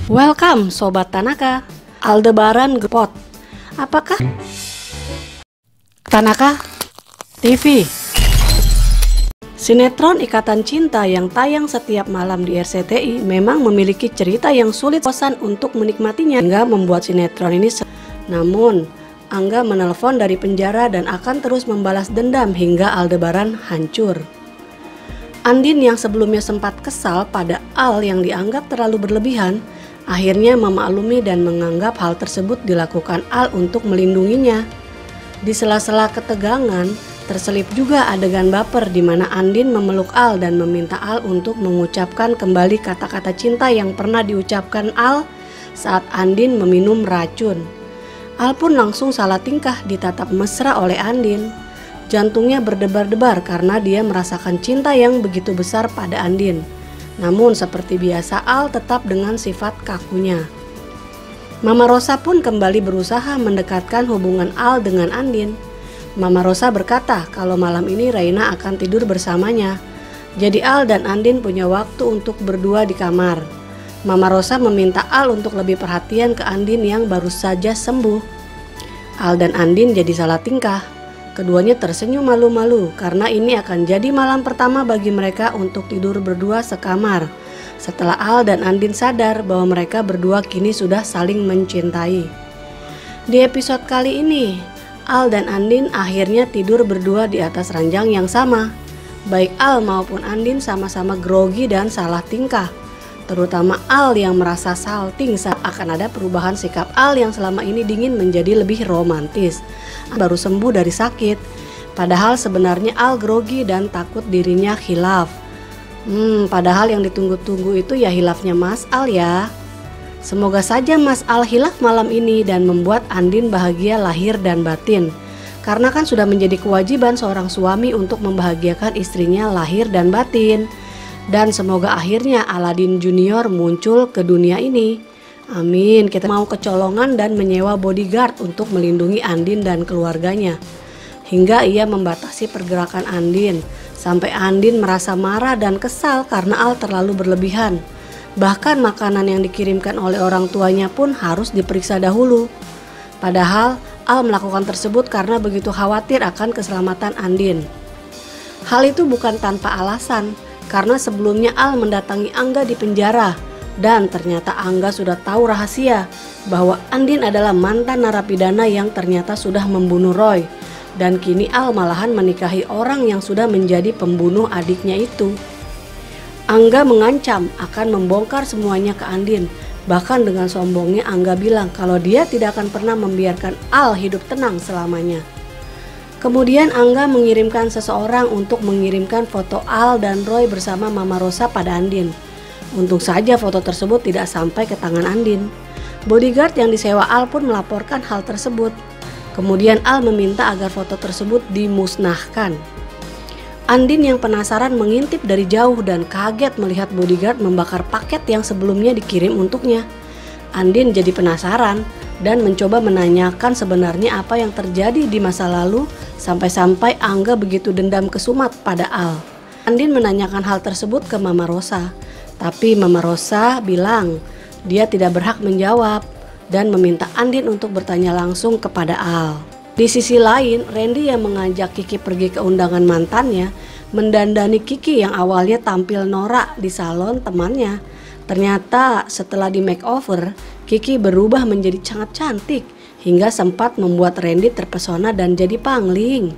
Welcome Sobat Tanaka, Aldebaran Gepot. Apakah Tanaka TV? Sinetron Ikatan Cinta yang tayang setiap malam di RCTI memang memiliki cerita yang sulit bosan untuk menikmatinya hingga membuat sinetron ini namun Angga menelpon dari penjara dan akan terus membalas dendam hingga Aldebaran hancur. Andin yang sebelumnya sempat kesal pada Al yang dianggap terlalu berlebihan, akhirnya memaklumi dan menganggap hal tersebut dilakukan Al untuk melindunginya. Di sela-sela ketegangan, terselip juga adegan baper di mana Andin memeluk Al dan meminta Al untuk mengucapkan kembali kata-kata cinta yang pernah diucapkan Al saat Andin meminum racun. Al pun langsung salah tingkah ditatap mesra oleh Andin. Jantungnya berdebar-debar karena dia merasakan cinta yang begitu besar pada Andin. Namun seperti biasa Al tetap dengan sifat kakunya. Mama Rosa pun kembali berusaha mendekatkan hubungan Al dengan Andin. Mama Rosa berkata kalau malam ini Reina akan tidur bersamanya. Jadi Al dan Andin punya waktu untuk berdua di kamar. Mama Rosa meminta Al untuk lebih perhatian ke Andin yang baru saja sembuh. Al dan Andin jadi salah tingkah. Keduanya tersenyum malu-malu karena ini akan jadi malam pertama bagi mereka untuk tidur berdua sekamar. Setelah Al dan Andin sadar bahwa mereka berdua kini sudah saling mencintai. Di episode kali ini, Al dan Andin akhirnya tidur berdua di atas ranjang yang sama. Baik Al maupun Andin sama-sama grogi dan salah tingkah. Terutama Al yang merasa salting saat akan ada perubahan sikap Al yang selama ini dingin menjadi lebih romantis. Baru sembuh dari sakit, padahal sebenarnya Al grogi dan takut dirinya khilaf. Padahal yang ditunggu-tunggu itu ya hilafnya Mas Al ya. Semoga saja Mas Al hilaf malam ini dan membuat Andin bahagia lahir dan batin. Karena kan sudah menjadi kewajiban seorang suami untuk membahagiakan istrinya lahir dan batin. Dan semoga akhirnya Aladin Junior muncul ke dunia ini. Amin. Kita mau kecolongan dan menyewa bodyguard untuk melindungi Andin dan keluarganya. Hingga ia membatasi pergerakan Andin. Sampai Andin merasa marah dan kesal karena Al terlalu berlebihan. Bahkan makanan yang dikirimkan oleh orang tuanya pun harus diperiksa dahulu. Padahal Al melakukan tersebut karena begitu khawatir akan keselamatan Andin. Hal itu bukan tanpa alasan. Karena sebelumnya Al mendatangi Angga di penjara dan ternyata Angga sudah tahu rahasia bahwa Andin adalah mantan narapidana yang ternyata sudah membunuh Roy. Dan kini Al malahan menikahi orang yang sudah menjadi pembunuh adiknya itu. Angga mengancam akan membongkar semuanya ke Andin. Bahkan dengan sombongnya Angga bilang kalau dia tidak akan pernah membiarkan Al hidup tenang selamanya. Kemudian Angga mengirimkan seseorang untuk mengirimkan foto Al dan Roy bersama Mama Rosa pada Andin. Untung saja foto tersebut tidak sampai ke tangan Andin. Bodyguard yang disewa Al pun melaporkan hal tersebut. Kemudian Al meminta agar foto tersebut dimusnahkan. Andin yang penasaran mengintip dari jauh dan kaget melihat bodyguard membakar paket yang sebelumnya dikirim untuknya. Andin jadi penasaran dan mencoba menanyakan sebenarnya apa yang terjadi di masa lalu sampai-sampai Angga begitu dendam kesumat pada Al. Andin menanyakan hal tersebut ke Mama Rosa, tapi Mama Rosa bilang dia tidak berhak menjawab dan meminta Andin untuk bertanya langsung kepada Al. Di sisi lain, Randy yang mengajak Kiki pergi ke undangan mantannya mendandani Kiki yang awalnya tampil norak di salon temannya. Ternyata setelah di makeover, Kiki berubah menjadi sangat cantik hingga sempat membuat Randy terpesona dan jadi pangling.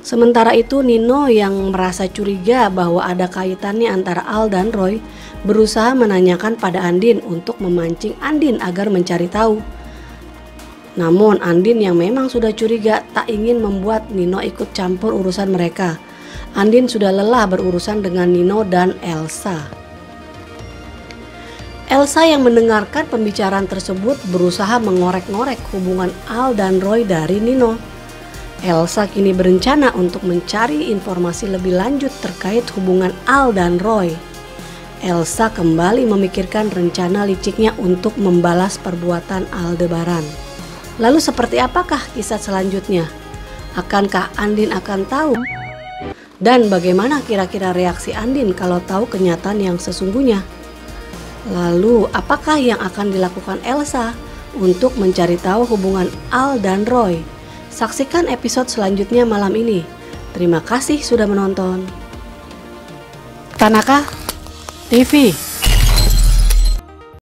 Sementara itu Nino yang merasa curiga bahwa ada kaitannya antara Al dan Roy berusaha menanyakan pada Andin untuk memancing Andin agar mencari tahu. Namun Andin yang memang sudah curiga tak ingin membuat Nino ikut campur urusan mereka. Andin sudah lelah berurusan dengan Nino dan Elsa. Elsa yang mendengarkan pembicaraan tersebut berusaha mengorek-ngorek hubungan Al dan Roy dari Nino. Elsa kini berencana untuk mencari informasi lebih lanjut terkait hubungan Al dan Roy. Elsa kembali memikirkan rencana liciknya untuk membalas perbuatan Aldebaran. Lalu seperti apakah kisah selanjutnya? Akankah Andin akan tahu? Dan bagaimana kira-kira reaksi Andin kalau tahu kenyataan yang sesungguhnya? Lalu, apakah yang akan dilakukan Elsa untuk mencari tahu hubungan Al dan Roy? Saksikan episode selanjutnya malam ini. Terima kasih sudah menonton. Tanaka TV.